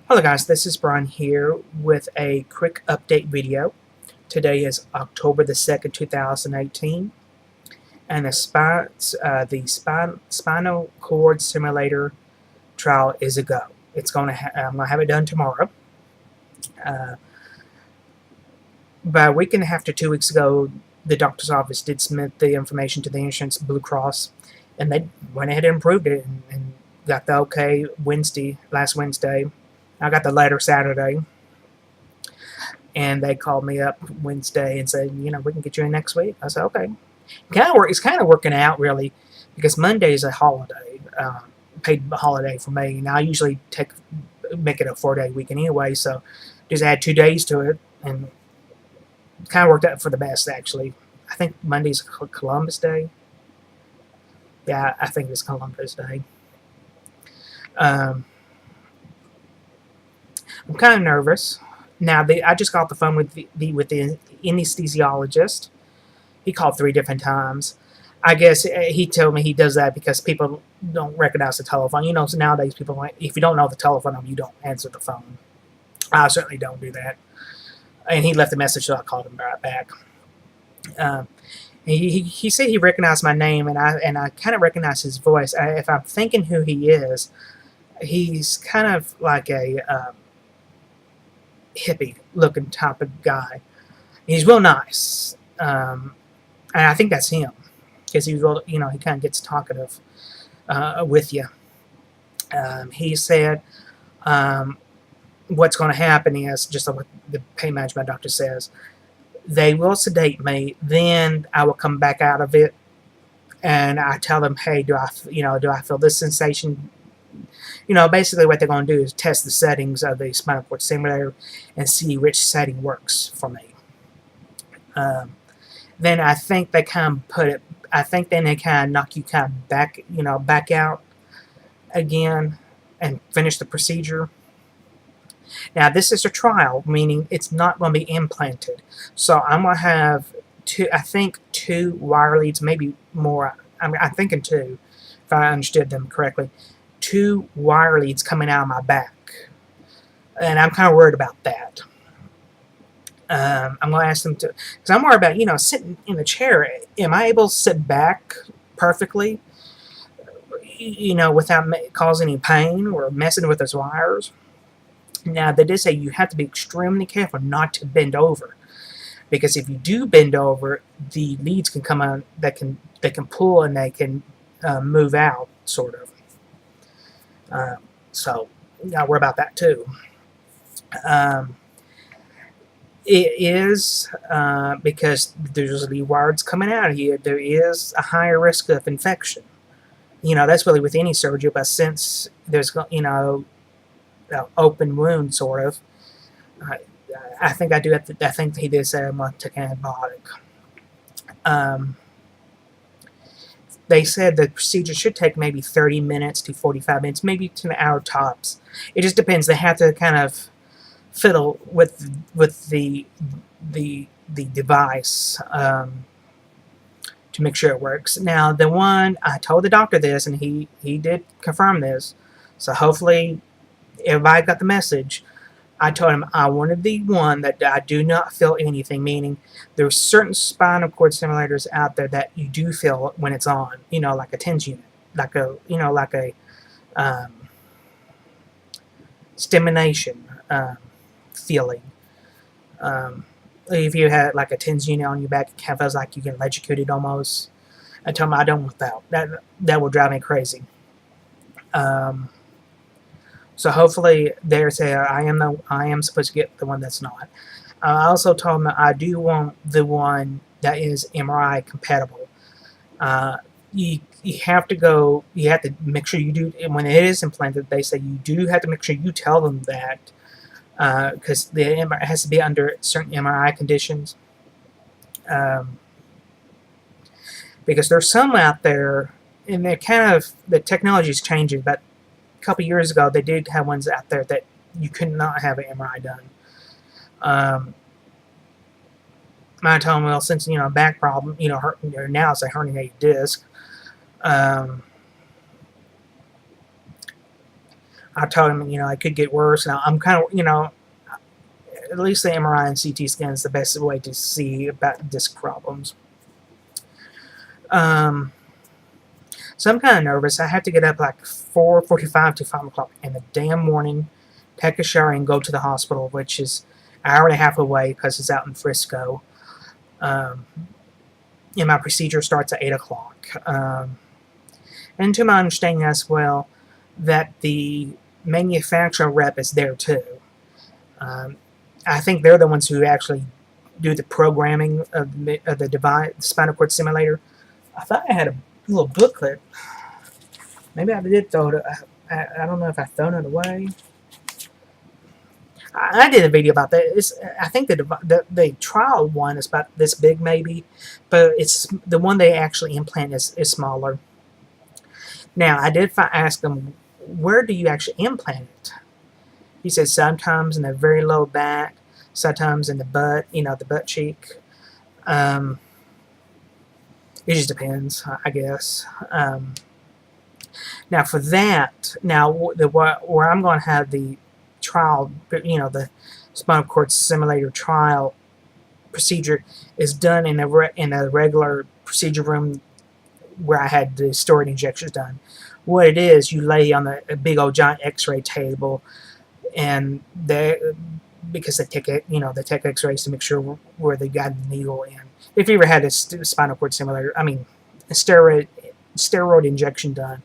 Hello guys, this is Brian here with a quick update video. Today is October the 2nd, 2018, and Spinal Cord Stimulator trial is a go. I'm going to have it done tomorrow. About a week and a half to 2 weeks ago, the doctor's office did submit the information to the insurance Blue Cross, and they went ahead and approved it and got the okay last Wednesday. I got the letter Saturday, and they called me up Wednesday and said, we can get you in next week. I said, okay. It's kind of working out, really, because Monday is a holiday, paid holiday for me, and I usually make it a 4-day weekend anyway, so just add 2 days to it, and it kind of worked out for the best, actually. I think Monday's Columbus Day. Yeah, I think it's Columbus Day. I'm kind of nervous. Now, I just got off the phone with the anesthesiologist. He called 3 different times. I guess he told me he does that because people don't recognize the telephone. So nowadays people, if you don't know the telephone number, you don't answer the phone. I certainly don't do that. And he left a message, so I called him right back. He said he recognized my name, and I kind of recognize his voice. If I'm thinking who he is, he's kind of like a hippie-looking type of guy. He's real nice, and I think that's him, because he's real, he kind of gets talkative with you. He said what's going to happen is, just like what the pain management doctor says, they will sedate me, then I will come back out of it, and I tell them, hey, do I feel this sensation? Basically what they're going to do is test the settings of the spinal cord stimulator and see which setting works for me. Then I think they kind of knock you kind of back out again and finish the procedure. Now, this is a trial, meaning it's not going to be implanted. So I'm going to have two wire leads, maybe more. I'm thinking 2, if I understood them correctly. 2 wire leads coming out of my back. And I'm kind of worried about that. I'm going to ask them to, because I'm worried about, sitting in the chair. Am I able to sit back perfectly, without causing any pain or messing with those wires? Now, they did say you have to be extremely careful not to bend over, because if you do bend over, the leads can come on. They can pull, and they can move out, sort of. So, you got to worry about that too. It is because there's the wires coming out of here. There is a higher risk of infection. That's really with any surgery, but since there's open wound, sort of. I think I do have to. I think he did say I'm going to take an antibiotic. They said the procedure should take maybe 30 minutes to 45 minutes, maybe to an hour tops. It just depends. They have to kind of fiddle with the device to make sure it works. Now, the one I told the doctor this, and he did confirm this. So hopefully, everybody got the message. I told him I wanted the one that I do not feel anything, meaning there's certain spinal cord stimulators out there that you do feel when it's on, like a TENS unit, like a stimulation feeling. If you had like a TENS unit on your back, it kind of feels like you get electrocuted almost. I told him I don't want that. That will drive me crazy. So hopefully they say I am supposed to get the one that's not. I also told them I do want the one that is MRI compatible. You have to make sure you do, when it is implanted, they say you do have to make sure you tell them that, because it has to be under certain MRI conditions. Because there's some out there, and the technology is changing, but couple years ago, they did have ones out there that you could not have an MRI done. I told them, well, since back problem, now it's a herniated disc. I told him, it could get worse. Now I'm kind of, at least the MRI and CT scan is the best way to see about disc problems. So I'm kind of nervous. I have to get up like 4:45 to 5 o'clock in the damn morning, take a shower, and go to the hospital, which is an hour and a half away because it's out in Frisco. And my procedure starts at 8 o'clock. And to my understanding as well, that the manufacturer rep is there too. I think they're the ones who actually do the programming of the device, the spinal cord stimulator. I thought I had a little booklet. Maybe I did throw it. I don't know if I thrown it away. I did a video about that. I think the trial one is about this big maybe, but it's the one they actually implant is smaller. Now I did ask them, where do you actually implant it? He said sometimes in the very low back, sometimes in the butt, the butt cheek. It just depends, I guess. Now for that, where I'm going to have the trial, the spinal cord stimulator trial procedure is done in a regular procedure room where I had the steroid injections done. What it is, you lay on a big old giant X-ray table, and because they take they take X-rays to make sure where they got the needle in. If you ever had a spinal cord stimulator, a steroid injection done.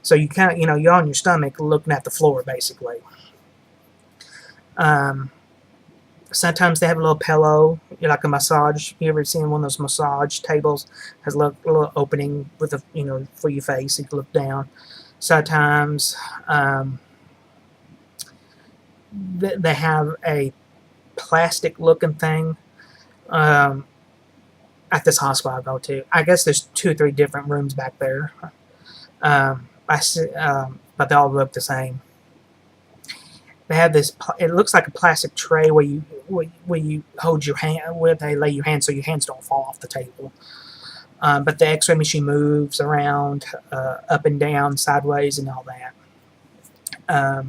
So you kind of, you're on your stomach looking at the floor, basically. Sometimes they have a little pillow, like a massage. You ever seen one of those massage tables? Has a little opening with for your face. You can look down. Sometimes they have a plastic-looking thing at this hospital I go to. I guess there's 2 or 3 different rooms back there. But they all look the same. They have this. It looks like a plastic tray where you hold your hand, where they lay your hands so your hands don't fall off the table. But the X-ray machine moves around, up and down, sideways, and all that.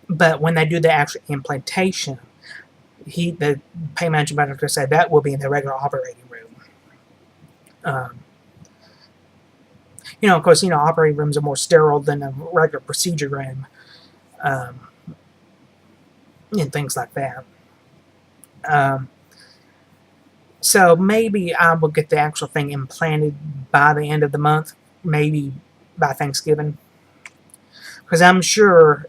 But when they do the actual implantation, the pain management doctor said that will be in the regular operating room. Of course, operating rooms are more sterile than a regular procedure room, and things like that. So maybe I will get the actual thing implanted by the end of the month, maybe by Thanksgiving, because I'm sure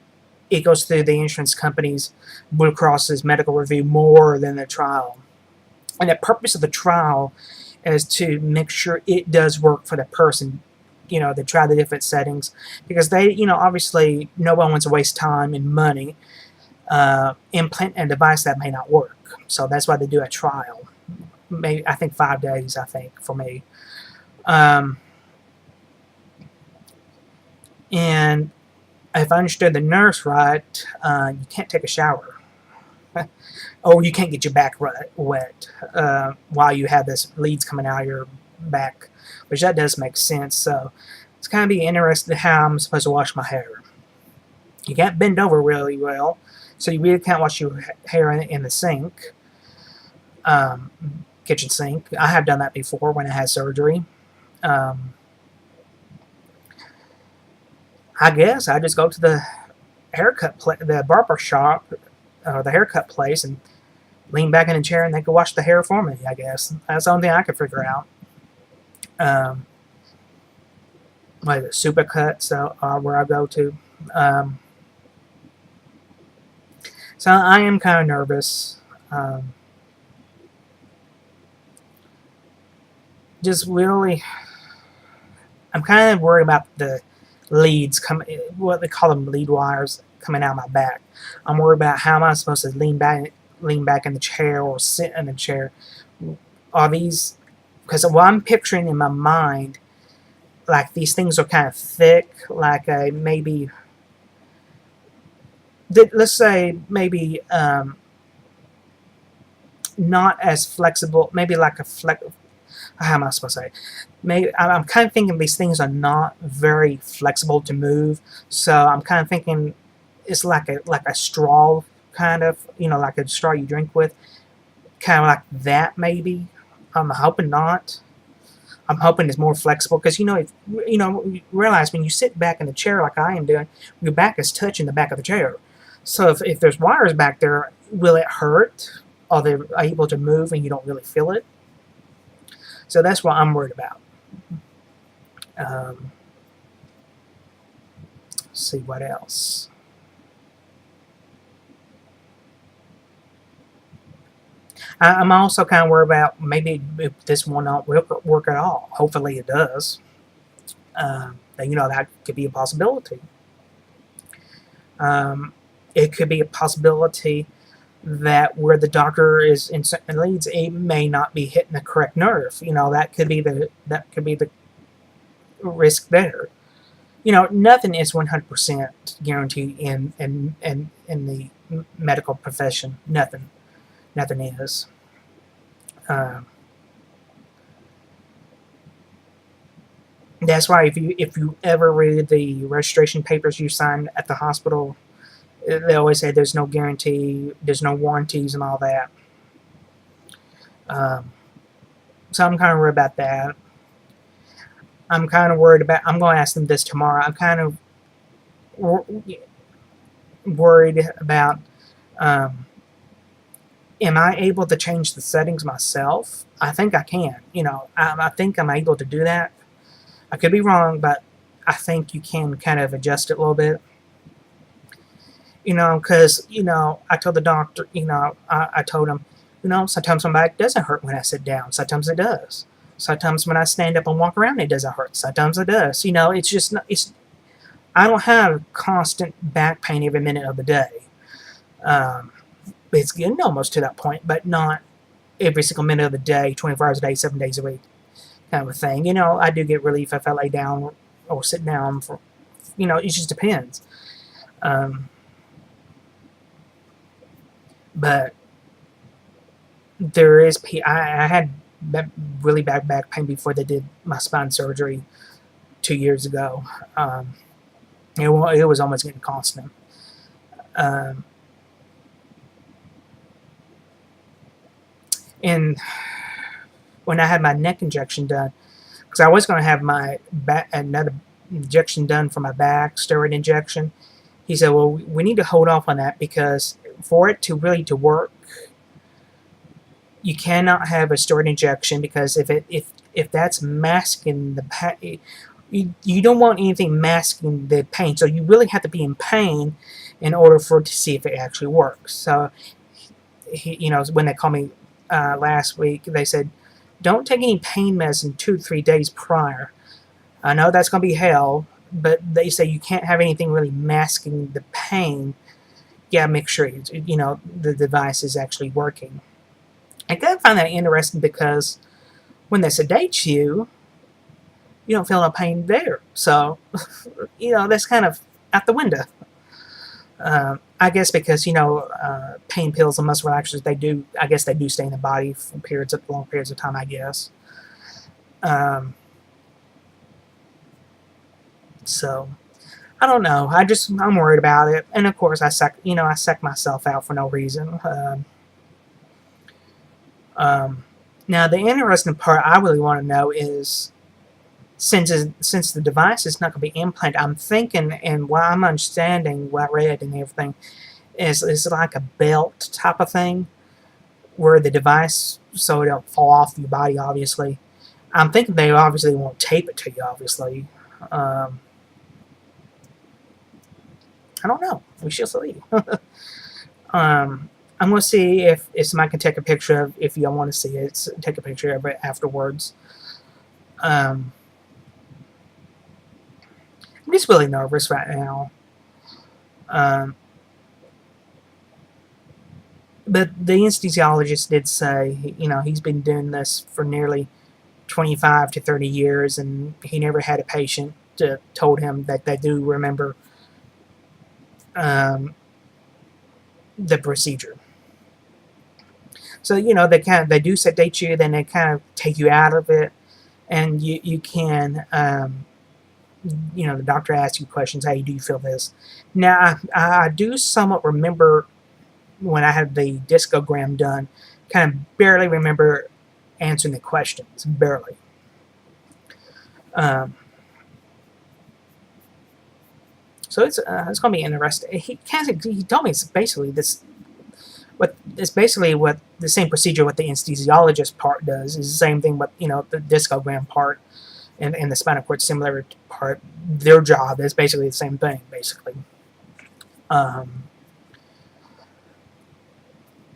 it goes through the insurance company's Blue Cross's medical review more than the trial. And the purpose of the trial is to make sure it does work for the person. They try the different settings, because they, obviously no one wants to waste time and money implant a device that may not work. So that's why they do a trial. Maybe, I think 5 days, for me. And if I understood the nurse right, you can't take a shower. Or you can't get your back wet while you have this leads coming out of your back, which that does make sense. So it's kind of be interesting how I'm supposed to wash my hair. You can't bend over really well, so you really can't wash your hair in the sink, kitchen sink. I have done that before when I had surgery. I guess I just go to the the barber shop, or the haircut place, and lean back in a chair, and they can wash the hair for me. I guess that's the only thing I could figure out. Like Supercuts, where I go to. So I am kind of nervous. Just really, I'm kind of worried about the leads what they call them, lead wires coming out of my back. I'm worried about how am I supposed to lean back in the chair or sit in the chair. Are these, because what I'm picturing in my mind, like these things are kind of thick, like maybe, let's say maybe not as flexible, maybe like how am I supposed to say? Maybe I'm kind of thinking these things are not very flexible to move, so I'm kind of thinking it's like a straw, kind of, like a straw you drink with, kind of like that maybe. I'm hoping not. I'm hoping it's more flexible because if you realize when you sit back in the chair like I am doing, your back is touching the back of the chair. So if there's wires back there, will it hurt? Are they able to move and you don't really feel it? So that's what I'm worried about. Let's see what else. I'm also kind of worried about maybe if this will not work at all. Hopefully it does. That could be a possibility. It could be a possibility that where the doctor is in certain leads, it may not be hitting the correct nerve. That could be the risk there. Nothing is 100% guaranteed in the medical profession. Nothing is. That's why if you ever read the registration papers you sign at the hospital, they always say there's no guarantee, there's no warranties, and all that. So I'm kind of worried about that. I'm kind of worried about. I'm going to ask them this tomorrow. I'm kind of worried about. Am I able to change the settings myself? I think I can. I think I'm able to do that. I could be wrong, but I think you can kind of adjust it a little bit. Because, I told the doctor, I told him, sometimes my back doesn't hurt when I sit down. Sometimes it does. Sometimes when I stand up and walk around, it doesn't hurt. Sometimes it does. It's just, I don't have constant back pain every minute of the day. It's getting almost to that point, but not every single minute of the day, 24 hours a day, 7 days a week, kind of a thing. I do get relief if I lay down or sit down for, it just depends. But there is, I had really bad back pain before they did my spine surgery 2 years ago. It was almost getting constant. And when I had my neck injection done, because I was going to have my another injection done for my back, steroid injection, he said, well, we need to hold off on that because for it to really to work, you cannot have a steroid injection because if that's masking the pain, you don't want anything masking the pain. So you really have to be in pain in order for it to see if it actually works. So when they called me last week, they said, don't take any pain medicine 2 to 3 days prior. I know that's going to be hell, but they say you can't have anything really masking the pain. Yeah, make sure the device is actually working. I kind of find that interesting because when they sedate you, you don't feel no pain there. So, that's kind of out the window. I guess because pain pills and muscle relaxers, I guess they do stay in the body for long periods of time. I guess. So, I don't know. I'm worried about it, and of course I suck myself out for no reason. Now the interesting part I really want to know is since the device is not going to be implanted, I'm thinking, and what I'm understanding, what I read and everything, is like a belt type of thing where the device, so it don't fall off your body, obviously. I'm thinking they obviously won't tape it to you, obviously. I don't know. We shall see. I'm going to see if somebody can take a picture of, if you want to see it, take a picture of it afterwards. I'm just really nervous right now. But the anesthesiologist did say, he's been doing this for nearly 25 to 30 years, and he never had a patient told him that they do remember the procedure. So they do sedate you, then they kind of take you out of it, and you can the doctor asks you questions. Hey, do you feel this? Now I do somewhat remember when I had the discogram done, kind of barely remember answering the questions, barely. Um, so it's going to be interesting. He told me it's basically what the same procedure what the anesthesiologist part does is the same thing what the discogram part and the spinal cord stimulator part. Their job is basically the same thing, basically. Um,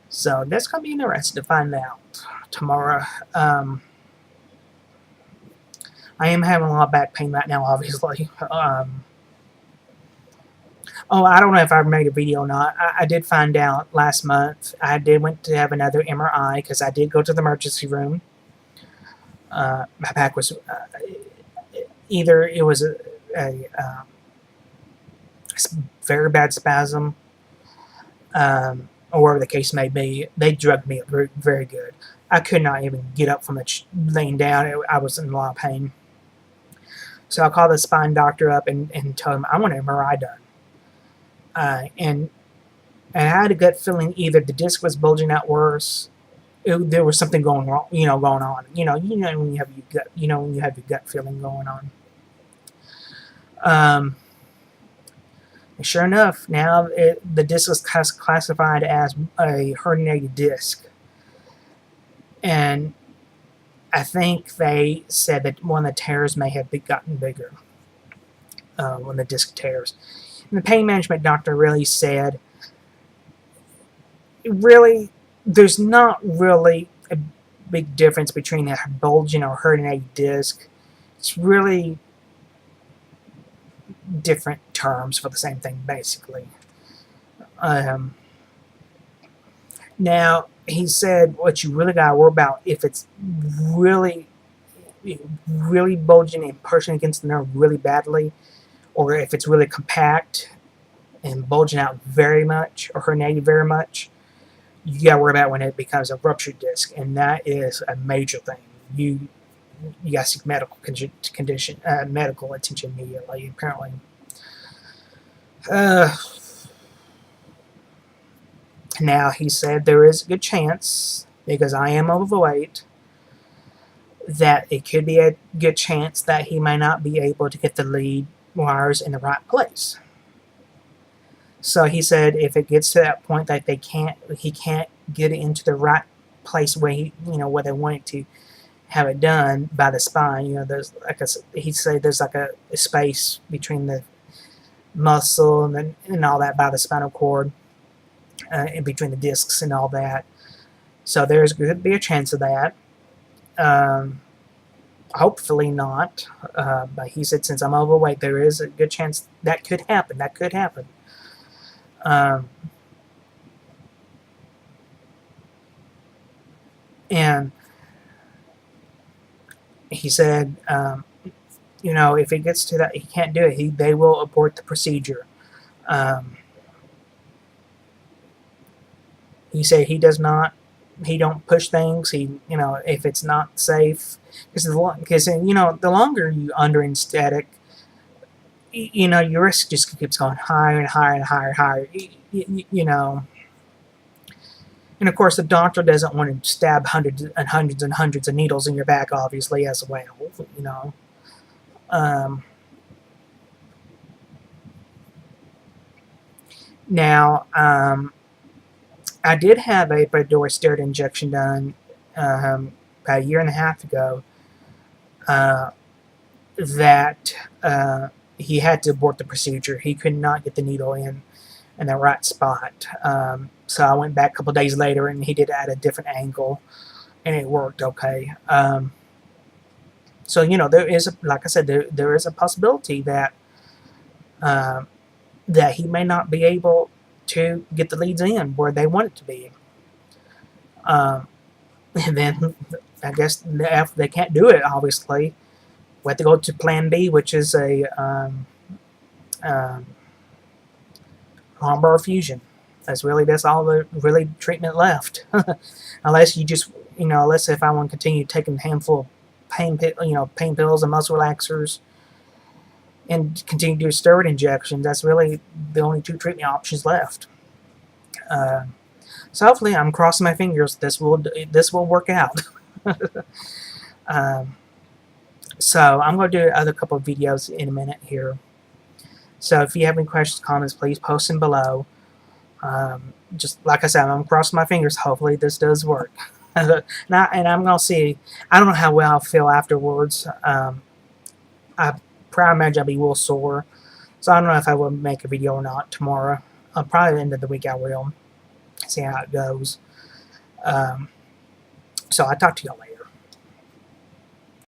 so that's going to be interesting to find out tomorrow. I am having a lot of back pain right now, obviously. Oh, I don't know if I made a video or not. I did find out last month. I did went to have another MRI because I did go to the emergency room. My back was either it was a very bad spasm, or whatever the case may be. They drugged me very, very good. I could not even get up from laying down. I was in a lot of pain. So I called the spine doctor up and told him I want an MRI done. And I had a gut feeling either the disc was bulging out worse, there was something going wrong, going on. When you have your gut, when you have your gut feeling going on. Sure enough, now the disc is classified as a herniated disc, and I think they said that one of the tears may have gotten bigger when the disc tears. And the pain management doctor really said, there's not really a big difference between a bulging or herniated disc. It's really different terms for the same thing, basically. Now, he said what you really got to worry about if it's really bulging and pushing against the nerve really badly, or if it's really compact and bulging out very much or herniated very much, you got to worry about when it becomes a ruptured disc, and that is a major thing. You got to seek medical attention immediately, apparently. Now, he said there is a good chance, because I am overweight, that it could be a good chance that he may not be able to get the lead wires in the right place. So he said if it gets to that point that he can't get it into the right place where where they want it to have it done by the spine, there's he'd say there's like a space between the muscle and all that by the spinal cord, in between the discs and all that. So there's going to be a chance of that. Hopefully not. But he said since I'm overweight, there is a good chance that could happen. And he said, if it gets to that, he can't do it. They will abort the procedure. He said he don't push things. If it's not safe, because the longer you under anesthetic, your risk just keeps going higher and higher and higher and higher. And of course, the doctor doesn't want to stab hundreds and hundreds and hundreds of needles in your back, obviously, as well. Now, I did have a epidural steroid injection done about a year and a half ago. That he had to abort the procedure. He could not get the needle in the right spot. So I went back a couple days later, and he did it at a different angle, and it worked okay. So there is, like I said, there is a possibility that that he may not be able to get the leads in where they want it to be. And then I guess after they can't do it, obviously, we have to go to Plan B, which is a lumbar fusion. That's all the really treatment left. Unless you just, unless if I want to continue taking a handful of pain pills and muscle relaxers and continue to do steroid injections, that's really the only two treatment options left. So hopefully, I'm crossing my fingers this will work out. So I'm going to do another couple of videos in a minute here. So if you have any questions, comments, please post them below. Just like I said, I'm crossing my fingers. Hopefully this does work. And I'm going to see. I don't know how well I'll feel afterwards. I probably imagine I'll be a little sore. So I don't know if I will make a video or not tomorrow. Probably the end of the week I will. See how it goes. So I'll talk to y'all later.